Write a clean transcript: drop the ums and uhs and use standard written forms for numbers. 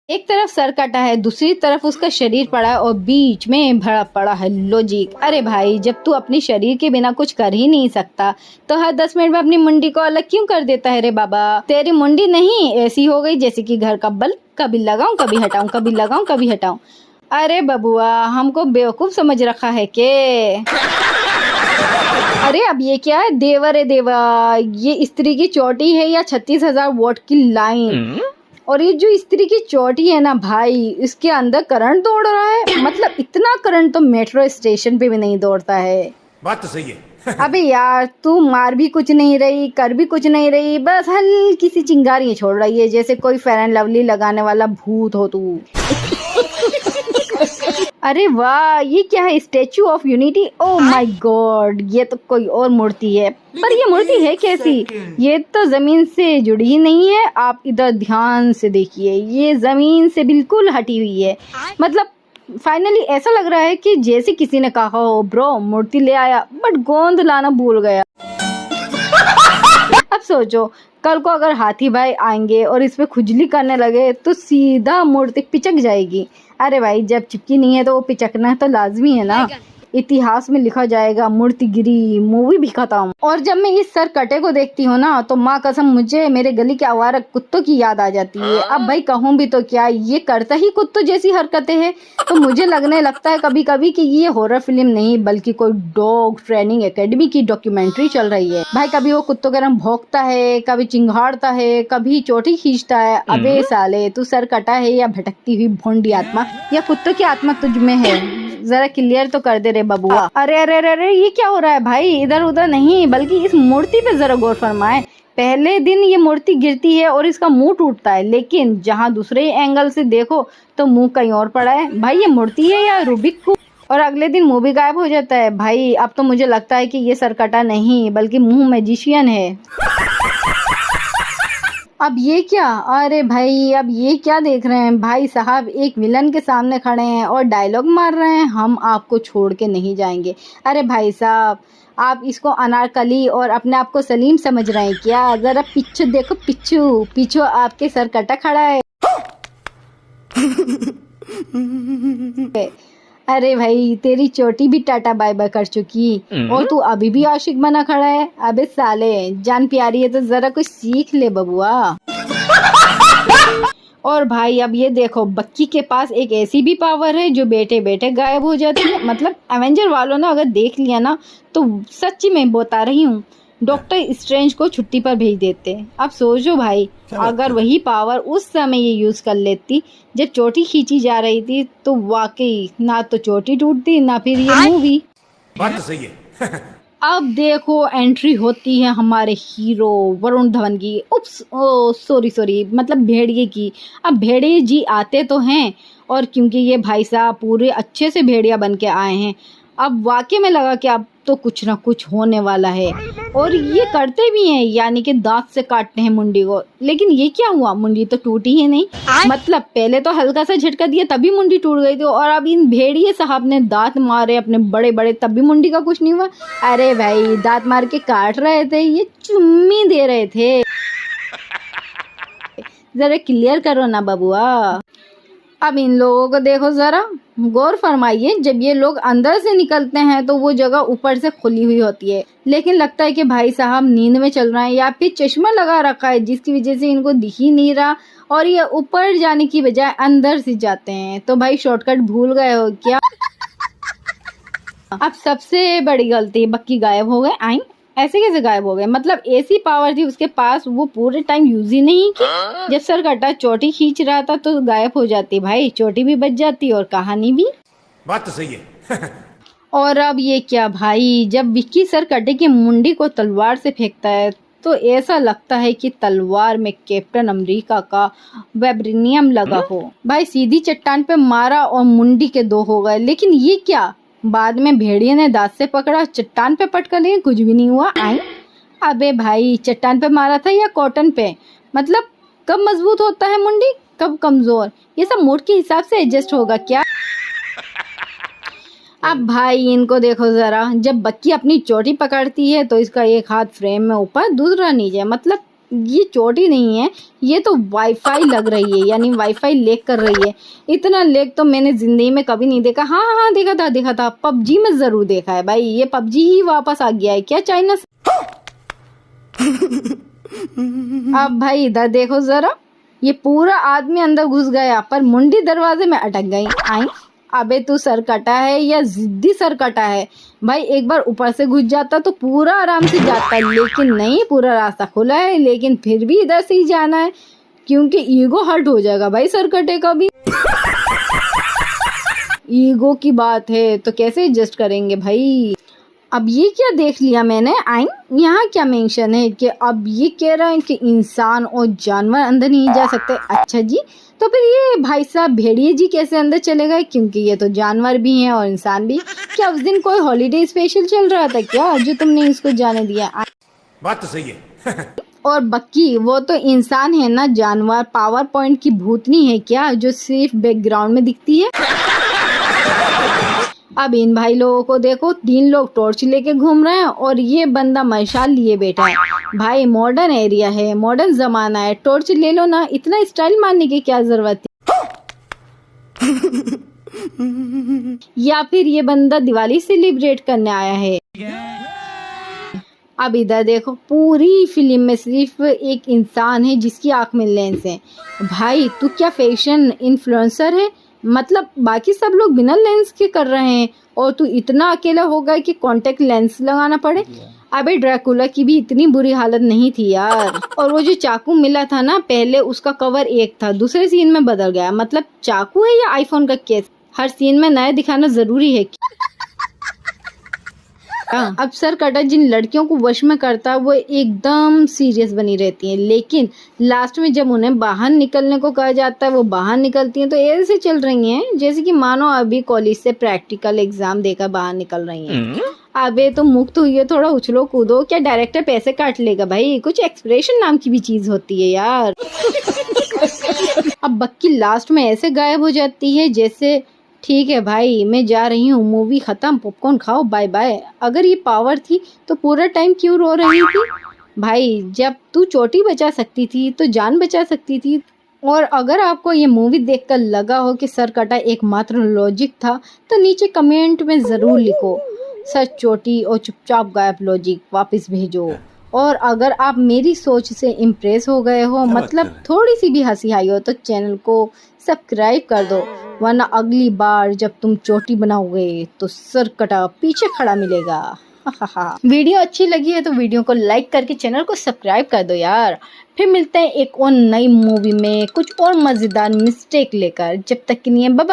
एक तरफ सर कटा है, दूसरी तरफ उसका शरीर पड़ा है और बीच में भरा पड़ा है लॉजिक। अरे भाई, जब तू अपने शरीर के बिना कुछ कर ही नहीं सकता तो हर 10 मिनट में अपनी मुंडी को अलग क्यों कर देता है रे बाबा। तेरी मुंडी नहीं ऐसी हो गई जैसे कि घर का बल्ब, कभी लगाऊं कभी हटाऊं, कभी लगाऊं कभी हटाऊं। अरे बबुआ, हमको बेवकूफ समझ रखा है के। अरे अब ये क्या है देवा रे देवा, ये स्त्री की चोटी है या 36,000 वोट की लाइन। और ये जो स्त्री की चोटी है ना भाई, इसके अंदर करंट दौड़ रहा है। मतलब इतना करंट तो मेट्रो स्टेशन पे भी नहीं दौड़ता है। बात तो सही है। अबे यार, तू मार भी कुछ नहीं रही, कर भी कुछ नहीं रही, बस हल्की सी चिंगारी छोड़ रही है जैसे कोई फेयर एंड लवली लगाने वाला भूत हो तू। अरे वाह, ये क्या है, statue of unity. Oh my God, ये तो कोई और मूर्ति है। पर ये मूर्ति है कैसी, ये तो जमीन से जुड़ी ही नहीं है। आप इधर ध्यान से देखिए, ये जमीन से बिल्कुल हटी हुई है। मतलब फाइनली ऐसा लग रहा है कि जैसे किसी ने कहा हो, ब्रो मूर्ति ले आया बट गोंद लाना भूल गया। अब सोचो, कल को अगर हाथी भाई आएंगे और इस पे खुजली करने लगे तो सीधा मूर्ति पिचक जाएगी। अरे भाई, जब चिपकी नहीं है तो वो पिचकना तो लाजमी है ना। इतिहास में लिखा जाएगा मूर्ति गिरी, मूवी भी खत्म। और जब मैं इस सर कटे को देखती हूँ ना तो माँ कसम मुझे मेरे गली के आवारा कुत्तों की याद आ जाती है। अब भाई कहूँ भी तो क्या, ये करता ही कुत्तों जैसी हरकतें हैं। तो मुझे लगने लगता है कभी कभी कि ये हॉरर फिल्म नहीं बल्कि कोई डॉग ट्रेनिंग एकेडमी की डॉक्यूमेंट्री चल रही है। भाई कभी वो कुत्तों के रंग भौंकता है, कभी चिंघाड़ता है, कभी चोटी खींचता है। अबे साले, तू सर कटा है या भटकती हुई भोंडी आत्मा, या कुत्तों की आत्मा तुझ में है? जरा क्लियर तो कर दे रे बबुआ। अरे अरे अरे अरे, ये क्या हो रहा है भाई, इधर उधर नहीं बल्कि इस मूर्ति पे जरा गौर फरमाए। पहले दिन ये मूर्ति गिरती है और इसका मुंह टूटता है, लेकिन जहाँ दूसरे एंगल से देखो तो मुंह कहीं और पड़ा है। भाई ये मूर्ति है या रूबिक क्यूब? और अगले दिन मुंह भी गायब हो जाता है। भाई अब तो मुझे लगता है कि ये सरकटा नहीं बल्कि मुंह मैजिशियन है। अब ये क्या, अरे भाई अब ये क्या देख रहे हैं भाई साहब, एक विलन के सामने खड़े हैं और डायलॉग मार रहे हैं, हम आपको छोड़ के नहीं जाएंगे। अरे भाई साहब, आप इसको अनारकली और अपने आप को सलीम समझ रहे हैं क्या? जरा पीछे देखो, पीछू आपके सर कटा खड़ा है। अरे भाई, तेरी चोटी भी टाटा बाय बाय कर चुकी और तू अभी भी आशिक बना खड़ा है। अबे साले, जान प्यारी है तो जरा कुछ सीख ले बबुआ। और भाई अब ये देखो, बक्की के पास एक ऐसी भी पावर है जो बैठे बैठे गायब हो जाती है। मतलब एवेंजर वालों ने अगर देख लिया ना तो सच्ची में बता रही हूँ, डॉक्टर स्ट्रेंज को छुट्टी पर भेज देते। अब सोचो भाई, अगर वही पावर उस समय ये यूज कर लेती जब चोटी खींची जा रही थी तो वाकई ना तो चोटी टूटती ना फिर ये मूवी। बात तो सही है। अब देखो एंट्री होती है हमारे हीरो वरुण धवन की। उप्स, ओ सॉरी, मतलब भेड़िए की। अब भेड़िए जी आते तो हैं, और क्योंकि ये भाई साहब पूरे अच्छे से भेड़िया बन के आए हैं, अब वाकई में लगा कि अब तो कुछ ना कुछ होने वाला है। और ये करते भी हैं, यानी कि दांत से काटते हैं मुंडी को। लेकिन ये क्या हुआ, मुंडी तो टूटी ही नहीं। मतलब पहले तो हल्का सा झटका दिया तभी मुंडी टूट गई थी, और अब इन भेड़िए साहब ने दांत मारे अपने बड़े बड़े तब भी मुंडी का कुछ नहीं हुआ। अरे भाई, दांत मार के काट रहे थे, ये चुम्मी दे रहे थे। जरा क्लियर करो ना बबुआ। अब इन लोगों को देखो, जरा गौर फरमाइए, जब ये लोग अंदर से निकलते हैं तो वो जगह ऊपर से खुली हुई होती है, लेकिन लगता है कि भाई साहब नींद में चल रहे हैं या फिर चश्मा लगा रखा है जिसकी वजह से इनको दिख ही नहीं रहा, और ये ऊपर जाने की बजाय अंदर से जाते हैं। तो भाई शॉर्टकट भूल गए हो क्या? अब सबसे बड़ी गलती, बक्की गायब हो गए। आई ऐसे कैसे गायब हो गए? मतलब ऐसी पावर थी उसके पास, वो पूरे टाइम यूज ही नहीं की। जब सर कटा चोटी खींच रहा था तो गायब हो जाती भाई, चोटी भी बच जाती और कहानी भी। बात तो सही है। और अब ये क्या भाई, जब विक्की सर कटे की मुंडी को तलवार से फेंकता है तो ऐसा लगता है कि तलवार में कैप्टन अमेरिका का वाइब्रेनियम लगा हो। भाई सीधी चट्टान पे मारा और मुंडी के दो हो गए। लेकिन ये क्या, बाद में भेड़िए ने दांत से पकड़ा, चट्टान पे पटका लिया, कुछ भी नहीं हुआ। आई अबे भाई, चट्टान पे मारा था या कॉटन पे? मतलब कब मजबूत होता है मुंडी, कब कमजोर, ये सब मूड के हिसाब से एडजस्ट होगा क्या? अब भाई इनको देखो जरा, जब बक्की अपनी चोटी पकड़ती है तो इसका एक हाथ फ्रेम में ऊपर दूसरा नीचे। मतलब ये चोटी नहीं है, ये तो वाईफाई लग रही है, यानी वाईफाई लेक कर रही है। इतना लेक तो मैंने जिंदगी में कभी नहीं देखा। हाँ हाँ देखा था पबजी में जरूर देखा है भाई। ये पबजी ही वापस आ गया है क्या चाइना से? अब भाई इधर देखो जरा, ये पूरा आदमी अंदर घुस गया पर मुंडी दरवाजे में अटक गई। आई अबे तू सर कटा है या जिद्दी सर कटा है? भाई एक बार ऊपर से घुस जाता तो पूरा आराम से जाता, लेकिन नहीं, पूरा रास्ता खुला है लेकिन फिर भी इधर से ही जाना है क्योंकि ईगो हर्ट हो जाएगा भाई सर कटे का भी। ईगो की बात है तो कैसे एडजस्ट करेंगे भाई। अब ये क्या देख लिया मैंने, आई यहाँ क्या मेंशन है कि अब ये कह रहा है कि इंसान और जानवर अंदर नहीं जा सकते। अच्छा जी, तो फिर ये भाई साहब भेड़िए जी कैसे अंदर चले गए? क्योंकि ये तो जानवर भी हैं और इंसान भी। क्या उस दिन कोई हॉलीडे स्पेशल चल रहा था क्या जो तुमने इसको जाने दिया? बात तो सही है। और बक्की वो तो इंसान है ना, जानवर पावर पॉइंट की भूतनी है क्या जो सिर्फ बैकग्राउंड में दिखती है? अब इन भाई लोगों को देखो, 3 लोग टॉर्च लेके घूम रहे हैं और ये बंदा मशाल लिए बैठा है। भाई मॉडर्न एरिया है, मॉडर्न जमाना है, टॉर्च ले लो ना, इतना स्टाइल मारने की क्या जरूरत है? या फिर ये बंदा दिवाली सेलिब्रेट करने आया है। अब इधर देखो, पूरी फिल्म में सिर्फ एक इंसान है जिसकी आंख में लेंस है। भाई तू क्या फैशन इन्फ्लुएंसर है? मतलब बाकी सब लोग बिना लेंस के कर रहे हैं और तू इतना अकेला हो गया कि कांटेक्ट लेंस लगाना पड़े। अबे ड्रैकुला की भी इतनी बुरी हालत नहीं थी यार। और वो जो चाकू मिला था ना, पहले उसका कवर एक था, दूसरे सीन में बदल गया। मतलब चाकू है या आईफोन का केस? हर सीन में नया दिखाना जरूरी है। अब सर कटा जिन लड़कियों को वश में करता है वो एकदम सीरियस बनी रहती हैं, लेकिन लास्ट में जब उन्हें बाहर निकलने को कहा जाता है वो बाहर निकलती हैं तो ऐसे चल रही हैं जैसे कि मानो अभी कॉलेज से प्रैक्टिकल एग्जाम देकर बाहर निकल रही हैं। अबे तो मुक्त हुई है, थोड़ा उछलो कूदो, क्या डायरेक्टर पैसे काट लेगा भाई? कुछ एक्सप्रेशन नाम की भी चीज होती है यार। अब बक्की लास्ट में ऐसे गायब हो जाती है जैसे ठीक है भाई मैं जा रही हूँ, मूवी खत्म, पॉपकॉर्न खाओ, बाय बाय। अगर ये पावर थी तो पूरा टाइम क्यों रो रही थी? भाई जब तू चोटी बचा सकती थी तो जान बचा सकती थी। और अगर आपको ये मूवी देखकर लगा हो कि सर कटा एकमात्र लॉजिक था तो नीचे कमेंट में जरूर लिखो सच चोटी और चुपचाप गायब लॉजिक वापस भेजो। और अगर आप मेरी सोच से इम्प्रेस हो गए हो, मतलब थोड़ी सी भी हंसी आई हो, तो चैनल को सब्सक्राइब कर दो, वरना अगली बार जब तुम चोटी बनाओगे तो सर कटा पीछे खड़ा मिलेगा। वीडियो अच्छी लगी है तो वीडियो को लाइक करके चैनल को सब्सक्राइब कर दो यार। फिर मिलते हैं एक और नई मूवी में कुछ और मजेदार मिस्टेक लेकर। जब तक के लिए बाय बाय।